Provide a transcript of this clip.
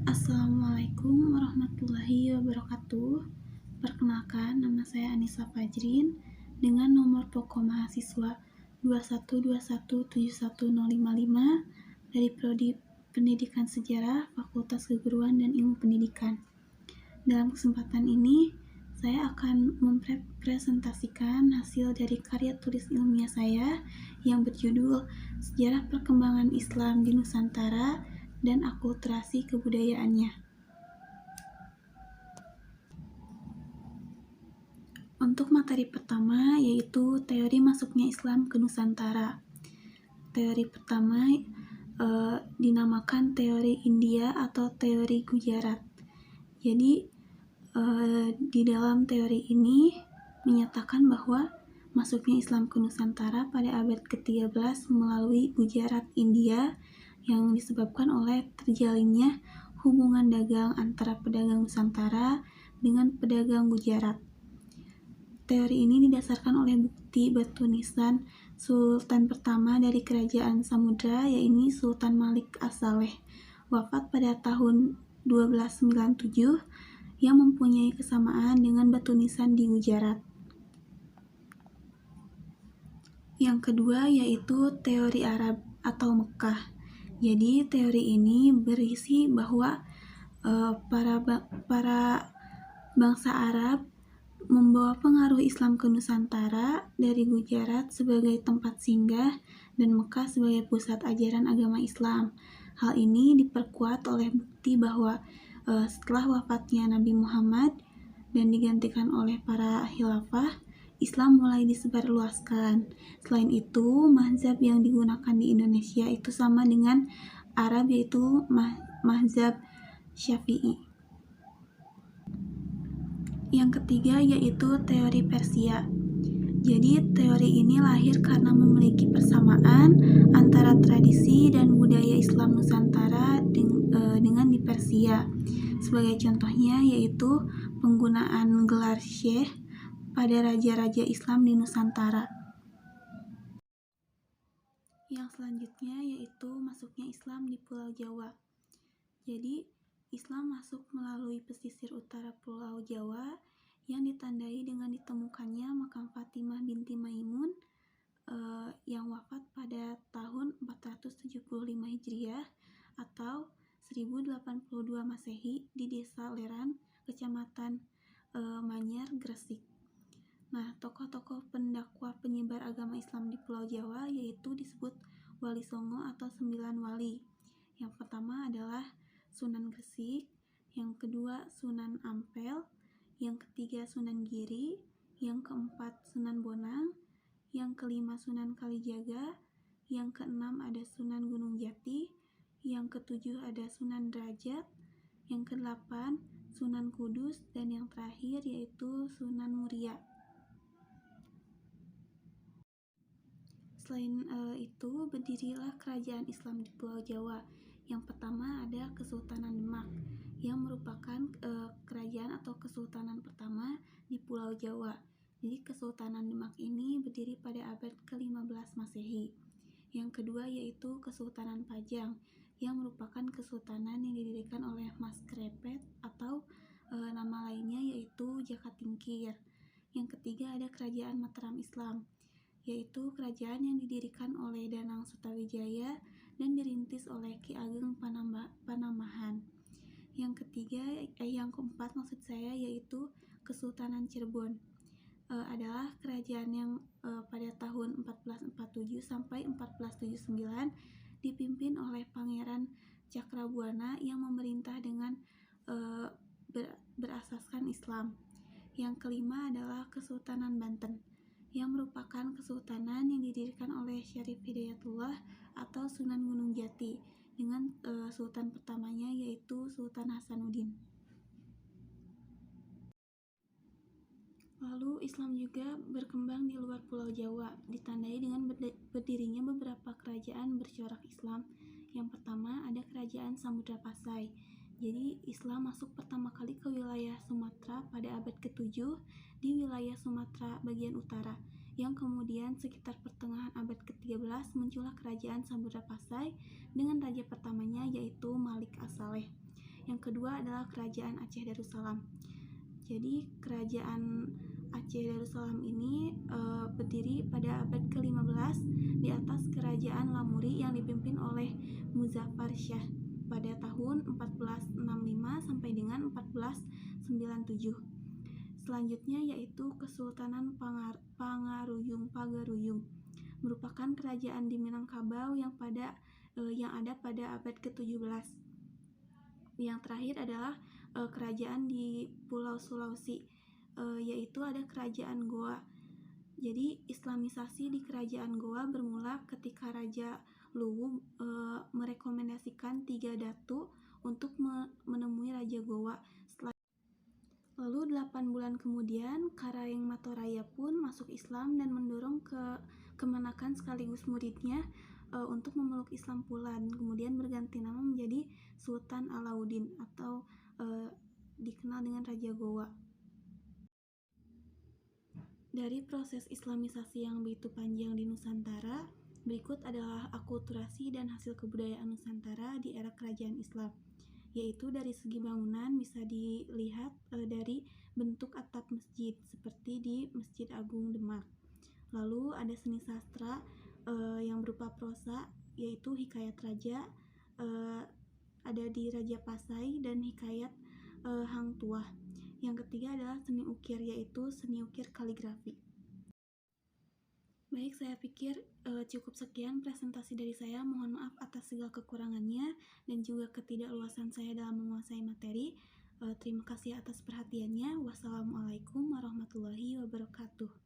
Assalamualaikum warahmatullahi wabarakatuh. Perkenalkan, nama saya Anissa Fajrin dengan nomor pokok mahasiswa 212171055 dari Prodi Pendidikan Sejarah Fakultas Keguruan dan Ilmu Pendidikan. Dalam kesempatan ini, saya akan mempresentasikan hasil dari karya tulis ilmiah saya yang berjudul Sejarah Perkembangan Islam di Nusantara dan Akulturasi Kebudayaannya. Untuk materi pertama yaitu teori masuknya Islam ke Nusantara. Teori pertama dinamakan teori India atau teori Gujarat. Jadi di dalam teori ini menyatakan bahwa masuknya Islam ke Nusantara pada abad ke-13 melalui Gujarat, India, yang disebabkan oleh terjalinnya hubungan dagang antara pedagang Nusantara dengan pedagang Gujarat. Teori ini didasarkan oleh bukti batu nisan Sultan pertama dari Kerajaan Samudra, yaitu Sultan Malik As-Saleh, wafat pada tahun 1297, yang mempunyai kesamaan dengan batu nisan di Gujarat. Yang kedua yaitu teori Arab atau Mekah. Jadi teori ini berisi bahwa para bangsa Arab membawa pengaruh Islam ke Nusantara dari Gujarat sebagai tempat singgah dan Mekah sebagai pusat ajaran agama Islam. Hal ini diperkuat oleh bukti bahwa setelah wafatnya Nabi Muhammad dan digantikan oleh para khilafah, Islam mulai disebarluaskan. Selain itu, mazhab yang digunakan di Indonesia itu sama dengan Arab, yaitu mazhab Syafi'i. Yang ketiga yaitu teori Persia. Jadi teori ini lahir karena memiliki persamaan antara tradisi dan budaya Islam Nusantara dengan di Persia. Sebagai contohnya yaitu penggunaan gelar syekh pada raja-raja Islam di Nusantara. Yang selanjutnya yaitu masuknya Islam di Pulau Jawa. Jadi Islam masuk melalui pesisir utara Pulau Jawa yang ditandai dengan ditemukannya makam Fatimah binti Maimun yang wafat pada tahun 475 Hijriah atau 1082 Masehi di Desa Leran, Kecamatan Manyar, Gresik. Nah, tokoh-tokoh pendakwah penyebar agama Islam di Pulau Jawa yaitu disebut Wali Songo atau 9 wali. Yang pertama adalah Sunan Gresik, yang kedua Sunan Ampel, yang ketiga Sunan Giri, yang keempat Sunan Bonang, yang kelima Sunan Kalijaga, yang keenam ada Sunan Gunung Jati, yang ketujuh ada Sunan Derajat, yang kedelapan Sunan Kudus, dan yang terakhir yaitu Sunan Muria. Selain itu, berdirilah kerajaan Islam di Pulau Jawa. Yang pertama ada Kesultanan Demak, yang merupakan kerajaan atau kesultanan pertama di Pulau Jawa. Jadi Kesultanan Demak ini berdiri pada abad ke-15 Masehi. Yang kedua yaitu Kesultanan Pajang, yang merupakan kesultanan yang didirikan oleh Mas Krepet atau nama lainnya yaitu Jakatingkir. Yang ketiga ada Kerajaan Mataram Islam, yaitu kerajaan yang didirikan oleh Danang Sutawijaya dan dirintis oleh Ki Ageng Panamahan. Yang keempat yaitu Kesultanan Cirebon. Adalah kerajaan yang pada tahun 1447 sampai 1479 dipimpin oleh Pangeran Cakrabuana yang memerintah dengan berasaskan Islam. Yang kelima adalah Kesultanan Banten, yang merupakan kesultanan yang didirikan oleh Syarif Hidayatullah atau Sunan Gunung Jati dengan sultan pertamanya yaitu Sultan Hasanuddin. Lalu Islam juga berkembang di luar Pulau Jawa, ditandai dengan berdirinya beberapa kerajaan bercorak Islam. Yang pertama ada Kerajaan Samudra Pasai. Jadi Islam masuk pertama kali ke wilayah Sumatera pada abad ke-7 di wilayah Sumatera bagian utara, yang kemudian sekitar pertengahan abad ke-13 muncullah Kerajaan Samudra Pasai dengan raja pertamanya yaitu Malik As-Saleh. Yang kedua adalah Kerajaan Aceh Darussalam. Jadi Kerajaan Aceh Darussalam ini berdiri pada abad ke-15 di atas Kerajaan Lamuri yang dipimpin oleh Muzaffar Shah pada tahun 1465 sampai dengan 1497. Selanjutnya yaitu Kesultanan Pagaruyung merupakan kerajaan di Minangkabau yang ada pada abad ke-17. Yang terakhir adalah kerajaan di Pulau Sulawesi, yaitu ada Kerajaan Goa. Jadi islamisasi di Kerajaan Goa bermula ketika Raja Luwu merekomendasikan 3 datu untuk menemui Raja Goa. Lalu 8 bulan kemudian Karaeng Matoraya pun masuk Islam dan mendorong kemenakan sekaligus muridnya untuk memeluk Islam pula, dan kemudian berganti nama menjadi Sultan Alauddin atau dikenal dengan Raja Goa. Dari proses islamisasi yang begitu panjang di Nusantara, berikut adalah akulturasi dan hasil kebudayaan Nusantara di era kerajaan Islam, yaitu dari segi bangunan bisa dilihat dari bentuk atap masjid seperti di Masjid Agung Demak. Lalu ada seni sastra yang berupa prosa, yaitu Hikayat Raja, ada di Raja Pasai, dan Hikayat Hang Tuah. Yang ketiga adalah seni ukir, yaitu seni ukir kaligrafi. Baik, saya pikir cukup sekian presentasi dari saya. Mohon maaf atas segala kekurangannya dan juga ketidakluasan saya dalam menguasai materi. Terima kasih atas perhatiannya. Wassalamualaikum warahmatullahi wabarakatuh.